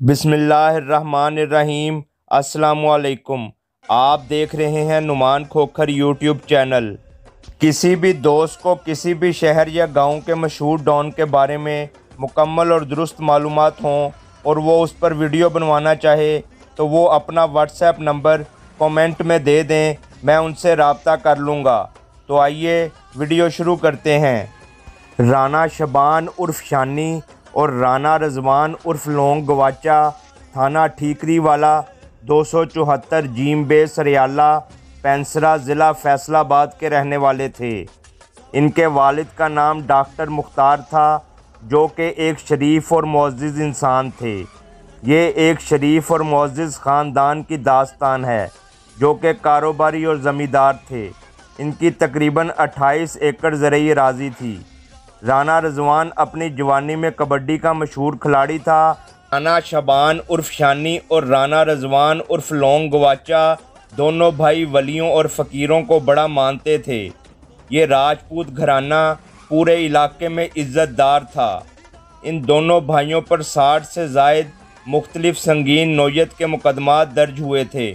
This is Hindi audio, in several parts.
बिस्मिल्लाहिर्रहमानिर्रहीम। अस्सलामुअलैकुम। आप देख रहे हैं नुमान खोखर यूट्यूब चैनल। किसी भी दोस्त को किसी भी शहर या गांव के मशहूर डॉन के बारे में मुकम्मल और दुरुस्त मालूमात हों और वो उस पर वीडियो बनवाना चाहे तो वो अपना व्हाट्सएप नंबर कमेंट में दे दें, मैं उनसे रब्ता कर लूँगा। तो आइए वीडियो शुरू करते हैं। राना शबान उर्फ शानी और राना रजवान उर्फ लोंग गवाचा थाना ठीकरी वाला 274 जीम बे सरियाला पेंसरा ज़िला फैसलाबाद के रहने वाले थे। इनके वालिद का नाम डॉक्टर मुख्तार था, जो कि एक शरीफ और मुअज़्ज़िज़ इंसान थे। ये एक शरीफ और मुअज़्ज़िज़ ख़ानदान की दास्तान है, जो कि कारोबारी और ज़मींदार थे। इनकी तकरीबन 28 एकड़ ज़रई अराज़ी थी। राना रजवान अपनी जवानी में कबड्डी का मशहूर खिलाड़ी था। राना शबान उर्फ शानी और राना रजवान उर्फ लोंग गवाचा दोनों भाई वलियों और फ़कीरों को बड़ा मानते थे। ये राजपूत घराना पूरे इलाके में इज़्ज़तदार था। इन दोनों भाइयों पर 60 से ज़ायद मुख्तलिफ संगीन नौयत के मुकदमात दर्ज हुए थे,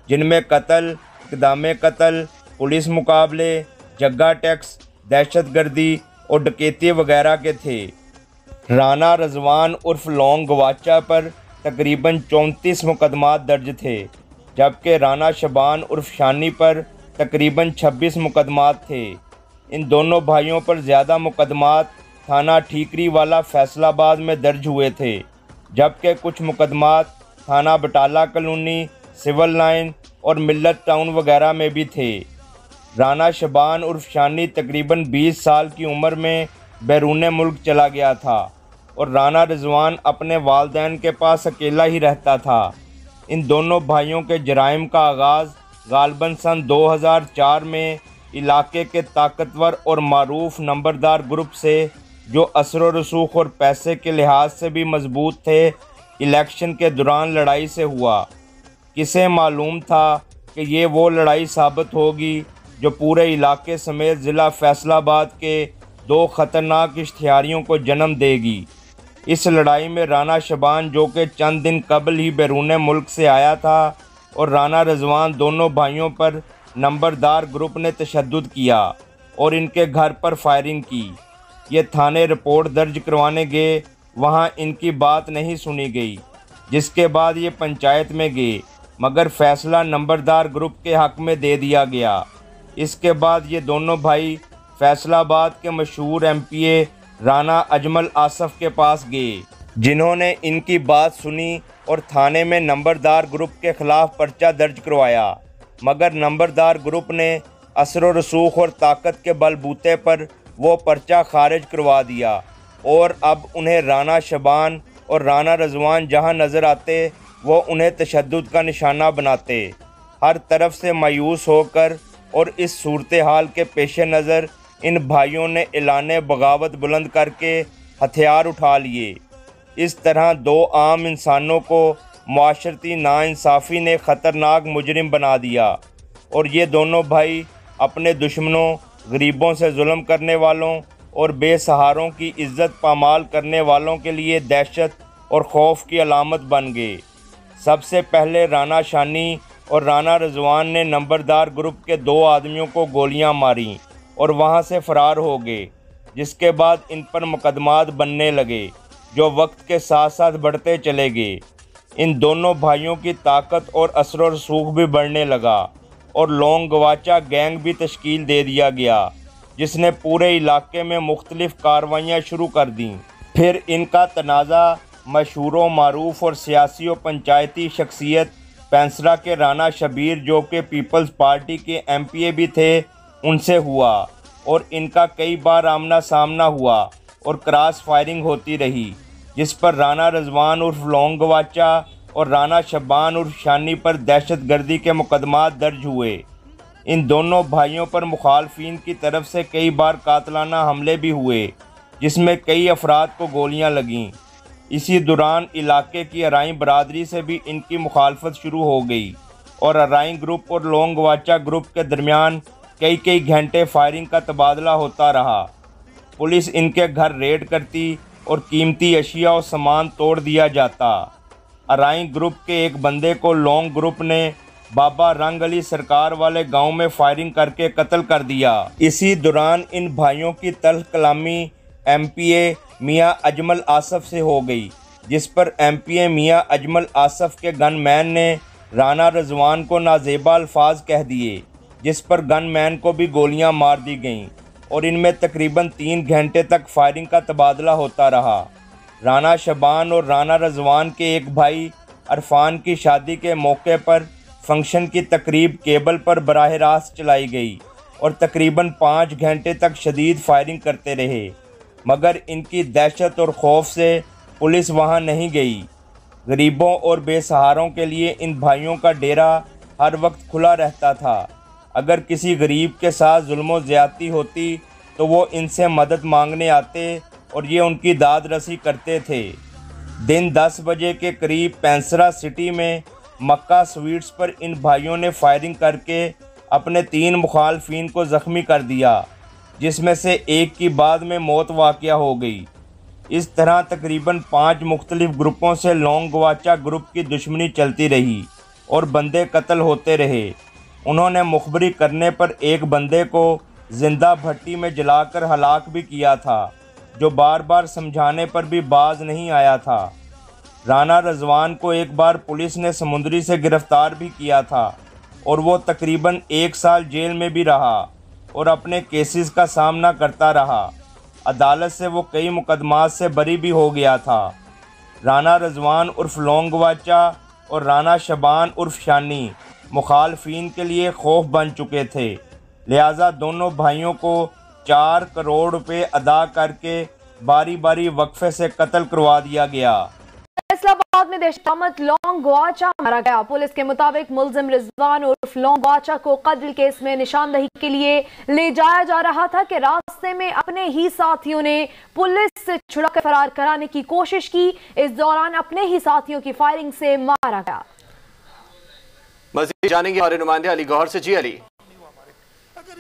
जिनमें कत्ल, इक़दाम कत्ल, पुलिस मुकाबले, जग्गा टैक्स, दहशतगर्दी और डकैती वगैरह के थे। राना रजवान उर्फ लोंग गवाचा पर तकरीबन 34 मुकदमात दर्ज थे, जबकि राना शबान उर्फ शानी पर तकरीबन 26 मुकदमात थे। इन दोनों भाइयों पर ज़्यादा मुकदमात थाना ठीकरी वाला फैसलाबाद में दर्ज हुए थे, जबकि कुछ मुकदमात थाना बटाला कॉलोनी, सिविल लाइन और मिल्लत टाउन वगैरह में भी थे। राना शबान उर्फ शानी तकरीबन 20 साल की उम्र में बैरून मुल्क चला गया था और राना रिजवान अपने वालिदैन के पास अकेला ही रहता था। इन दोनों भाइयों के जराइम का आगाज़ गालबन सन 2004 में इलाके के ताकतवर और मारूफ नंबरदार ग्रुप से, जो असर व रसूख और पैसे के लिहाज से भी मजबूत थे, इलेक्शन के दौरान लड़ाई से हुआ। किसे मालूम था कि ये वो लड़ाई साबित होगी जो पूरे इलाके समेत ज़िला फैसलाबाद के 2 ख़तरनाक इश्तिहारियों को जन्म देगी। इस लड़ाई में राना शबान, जो कि चंद दिन कबल ही बैरून मुल्क से आया था, और राना रजवान दोनों भाइयों पर नंबरदार ग्रुप ने तशद्दुद किया और इनके घर पर फायरिंग की। ये थाने रिपोर्ट दर्ज करवाने गए, वहाँ इनकी बात नहीं सुनी गई, जिसके बाद ये पंचायत में गए, मगर फैसला नंबरदार ग्रुप के हक़ में दे दिया गया। इसके बाद ये दोनों भाई फैसलाबाद के मशहूर MPA राना अजमल आसफ़ के पास गए, जिन्होंने इनकी बात सुनी और थाने में नंबरदार ग्रुप के ख़िलाफ़ पर्चा दर्ज करवाया, मगर नंबरदार ग्रुप ने असर व रसूख और ताकत के बलबूते पर वो पर्चा खारिज करवा दिया और अब उन्हें राना शबान और राना रजवान जहां नज़र आते वो उन्हें तशद्दुद का निशाना बनाते। हर तरफ से मायूस होकर और इस सूरत हाल के पेश नज़र इन भाइयों ने ऐलान बगावत बुलंद करके हथियार उठा लिए। इस तरह 2 आम इंसानों को मुआशरती नाइंसाफ़ी ने ख़तरनाक मुजरिम बना दिया और ये दोनों भाई अपने दुश्मनों, गरीबों से जुल्म करने वालों और बेसहारों की इज़्ज़त पामाल करने वालों के लिए दहशत और खौफ की अलामत बन गए। सबसे पहले राना शानी और राना रजवान ने नंबरदार ग्रुप के 2 आदमियों को गोलियां मारी और वहां से फ़रार हो गए, जिसके बाद इन पर मुकदमात बनने लगे, जो वक्त के साथ साथ बढ़ते चले गए। इन दोनों भाइयों की ताकत और असर व रसूख भी बढ़ने लगा और लोंग गवाचा गैंग भी तश्कील दे दिया गया, जिसने पूरे इलाके में मुख्तलिफ कार्रवाइयाँ शुरू कर दीं। फिर इनका तनाज़ा मशहूर मारूफ और सियासी और पंचायती शख्सियत पेंसरा के राना शबीर, जो कि पीपल्स पार्टी के MPA भी थे, उनसे हुआ और इनका कई बार आमना सामना हुआ और क्रॉस फायरिंग होती रही, जिस पर राना रजवान उर्फ लोंग गवाचा और राना शबान उर्फ शानी पर दहशतगर्दी के मुकदमात दर्ज हुए। इन दोनों भाइयों पर मुखालफिन की तरफ से कई बार कातलाना हमले भी हुए, जिसमें कई अफराद को गोलियां लगीं। इसी दौरान इलाके की अराई बरादरी से भी इनकी मुखालफत शुरू हो गई और अराई ग्रुप और लोंग गवाचा ग्रुप के दरमियान कई घंटे फायरिंग का तबादला होता रहा। पुलिस इनके घर रेड करती और कीमती अशिया और सामान तोड़ दिया जाता। अराई ग्रुप के एक बंदे को लोंग ग्रुप ने बाबा रंग अली सरकार वाले गांव में फायरिंग करके कत्ल कर दिया। इसी दौरान इन भाइयों की तल्ख कलामी एमपीए मियां अजमल आसफ से हो गई, जिस पर एमपीए मियां अजमल आसफ के गनमैन ने राना रजवान को नाजेबा अल्फाज कह दिए, जिस पर गनमैन को भी गोलियां मार दी गईं और इनमें तकरीबन 3 घंटे तक फायरिंग का तबादला होता रहा। राना शबान और राना रजवान के एक भाई अरफान की शादी के मौके पर फंक्शन की तकरीब केबल पर बराह रास्त चलाई गई और तकरीबन 5 घंटे तक शदीद फायरिंग करते रहे, मगर इनकी दहशत और खौफ से पुलिस वहां नहीं गई। गरीबों और बेसहारों के लिए इन भाइयों का डेरा हर वक्त खुला रहता था। अगर किसी गरीब के साथ जुल्म ज़्यादती होती तो वो इनसे मदद मांगने आते और ये उनकी दाद रसी करते थे। दिन 10 बजे के करीब पेंसरा सिटी में मक्का स्वीट्स पर इन भाइयों ने फायरिंग करके अपने 3 मुखालफिन को ज़ख्मी कर दिया, जिसमें से एक की बाद में मौत वाक़या हो गई। इस तरह तकरीबन 5 मुख्तलिफ ग्रुपों से लोंगवाचा ग्रुप की दुश्मनी चलती रही और बंदे कत्ल होते रहे। उन्होंने मुखबरी करने पर एक बंदे को जिंदा भट्टी में जलाकर हलाक भी किया था, जो बार बार समझाने पर भी बाज नहीं आया था। राना रजवान को एक बार पुलिस ने समुंदरी से गिरफ्तार भी किया था और वो तकरीबन 1 साल जेल में भी रहा और अपने केसेस का सामना करता रहा। अदालत से वो कई मुकदमात से बरी भी हो गया था। राना रजवान उर्फ लोंगवाचा और राना शबान उर्फ शानी मुखालफिन के लिए खौफ बन चुके थे, लिहाजा दोनों भाइयों को 4 करोड़ रुपए अदा करके बारी बारी वक्फे से कत्ल करवा दिया गया। इस्लामाबाद में देशआमद लोंगवाचा मारा गया। पुलिस के मुताबिक मुलजिम रिजवान उर्फ लोंगवाचा को कत्ल केस में निशानदही के लिए ले जाया जा रहा था कि रास्ते में अपने ही साथियों ने पुलिस से छुड़ाकर फरार कराने की कोशिश की। इस दौरान अपने ही साथियों की फायरिंग से मारा गया। मज़ीद जानेंगे हमारे नुमाइंदे अली गौहर से। जी अली।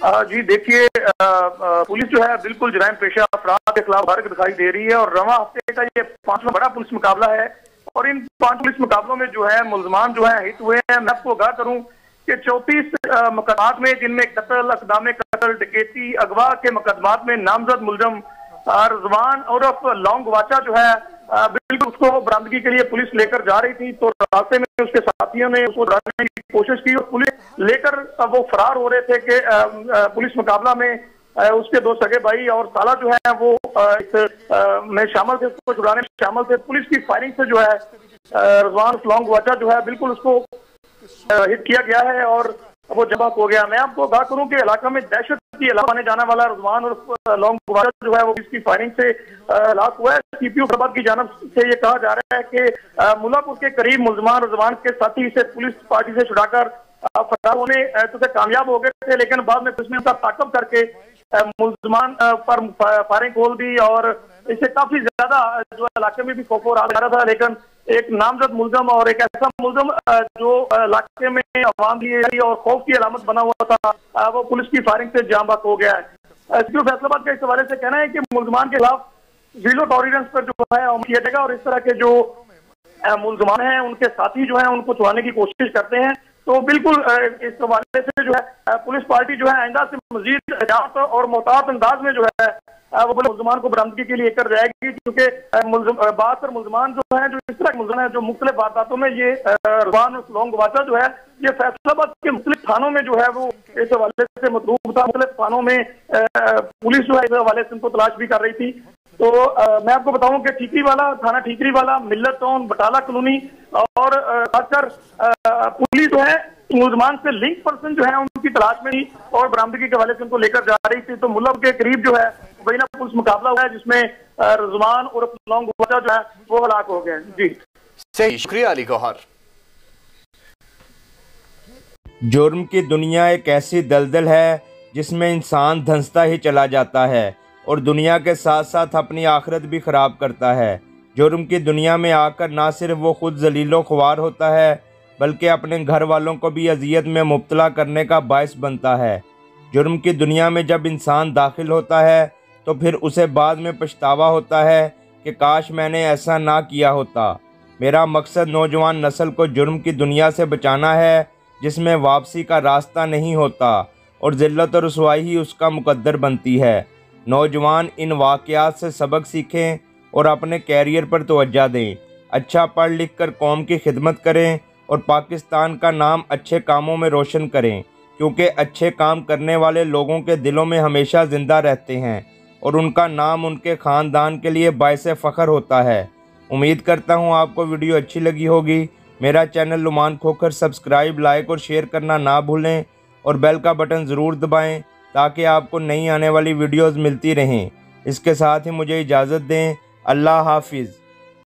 जी देखिए, पुलिस जो है बिल्कुल जराइम पेशा अफराद के खिलाफ भारत दिखाई दे रही है और रवां हफ्ते का ये 5वां बड़ा पुलिस मुकाबला है और इन 5 पुलिस मुकाबलों में जो है मुलजमान जो है हित हुए हैं। मैं आपको आगाह करूं कि 34 मुकदमात में, जिनमें कत्ल, अक़दाम कत्ल, डकैती, अगवा के मुकदमात में नामजद मुलजम रजवान और लोंगवाचा जो है बिल्कुल उसको बरामदगी के लिए पुलिस लेकर जा रही थी, तो रास्ते में उसके साथियों ने उसको डराने की कोशिश की और पुलिस लेकर वो फरार हो रहे थे कि पुलिस मुकाबला में उसके 2 सगे भाई और साला जो है वो में शामिल थे, उसको छुड़ाने में शामिल थे। पुलिस की फायरिंग से जो है रजवान लोंगवाचा जो है बिल्कुल उसको हिट किया गया है और वो जवाब हो गया। मैं आपको बात करूं कि इलाका में दहशत की अलावा आने जाने वाला रजवान और लोंगवाचा जो है वो इसकी फायरिंग से हलाक हुआ है। सीपीयू फैसलाबाद की जानब से ये कहा जा रहा है कि मुल्लापुर के करीब मुलजमान रजवान के साथी से पुलिस पार्टी से छुड़ाकर फरार होने तो कामयाब हो गए थे, लेकिन बाद में पुलिस ने उसका ताकब करके मुलजमान पर फायरिंग खोल दी और इससे काफी ज्यादा जो इलाके में भी खौफ आ रहा था। लेकिन एक नामजद मुलजम और एक ऐसा मुलजम जो इलाके में अवाम की और खौफ की अलामत बना हुआ था, वो पुलिस की फायरिंग से जाम बहक हो गया है। सीपीयू फैसलाबाद का इस हवाले से कहना है कि मुलजमान के खिलाफ जीरो टॉलरेंस पर जो है किया जाएगा और इस तरह के जो मुलजमान हैं उनके साथी जो है उनको छुड़ाने की कोशिश करते हैं। तो बिल्कुल इस हवाले से जो है पुलिस पार्टी जो है आइंदा से मजीद एहतियात और मोहतात अंदाज में जो है वो मुलजमान को बरामदगी के लिए कर जाएगी, क्योंकि बात मुलजमान जो है जो इस तरह के मुलजमान है जो मुख्तलिफ वारदातों में ये रजवान लोंगवाचा जो है ये फैसलाबाद के मुख्तलिफ थानों में जो है वो इस हवाले से मतलूब था। मुख्तलिफ थानों में पुलिस जो है इस हवाले से उनको तलाश भी कर रही थी। तो मैं आपको बताऊं कि ठीकरी वाला थाना, ठीकरी वाला, मिल्लत टाउन, बटाला कॉलोनी और खासकर पुलिस जो है मुलजमान से लिंक पर्सन जो है उनकी तलाश में थी और बरामदगी के हवाले से उनको लेकर जा रही थी। तो मुल्ला के करीब जो है वही ना पुलिस मुकाबला हुआ है जिसमें रजवान और लोंगवाचा जो है वो हलाक हो गए। जी सही, शुक्रिया अली गौहर। जुर्म की दुनिया एक ऐसी दलदल है जिसमें इंसान धंसता ही चला जाता है और दुनिया के साथ साथ अपनी आखिरत भी ख़राब करता है। जुर्म की दुनिया में आकर ना सिर्फ वो खुद जलीलो ख्वार होता है बल्कि अपने घर वालों को भी अजियत में मुब्तला करने का बायस बनता है। जुर्म की दुनिया में जब इंसान दाखिल होता है तो फिर उसे बाद में पछतावा होता है कि काश मैंने ऐसा ना किया होता, मेरा मकसद नौजवान नस्ल को जुर्म की दुनिया से बचाना है जिसमें वापसी का रास्ता नहीं होता और ज़िल्लत और रुसवाई ही उसका मुकद्दर बनती है। नौजवान इन वाक़यात से सबक सीखें और अपने कैरियर पर तवज्जो दें। अच्छा पढ़ लिख कर कौम की खिदमत करें और पाकिस्तान का नाम अच्छे कामों में रोशन करें, क्योंकि अच्छे काम करने वाले लोगों के दिलों में हमेशा ज़िंदा रहते हैं और उनका नाम उनके ख़ानदान के लिए बाइसे फ़ख्र होता है। उम्मीद करता हूँ आपको वीडियो अच्छी लगी होगी। मेरा channel Numan Khokhar subscribe, like और शेयर करना ना भूलें और बेल का बटन ज़रूर दबाएं ताकि आपको नई आने वाली वीडियोज़ मिलती रहें। इसके साथ ही मुझे इजाज़त दें। अल्लाह हाफिज़।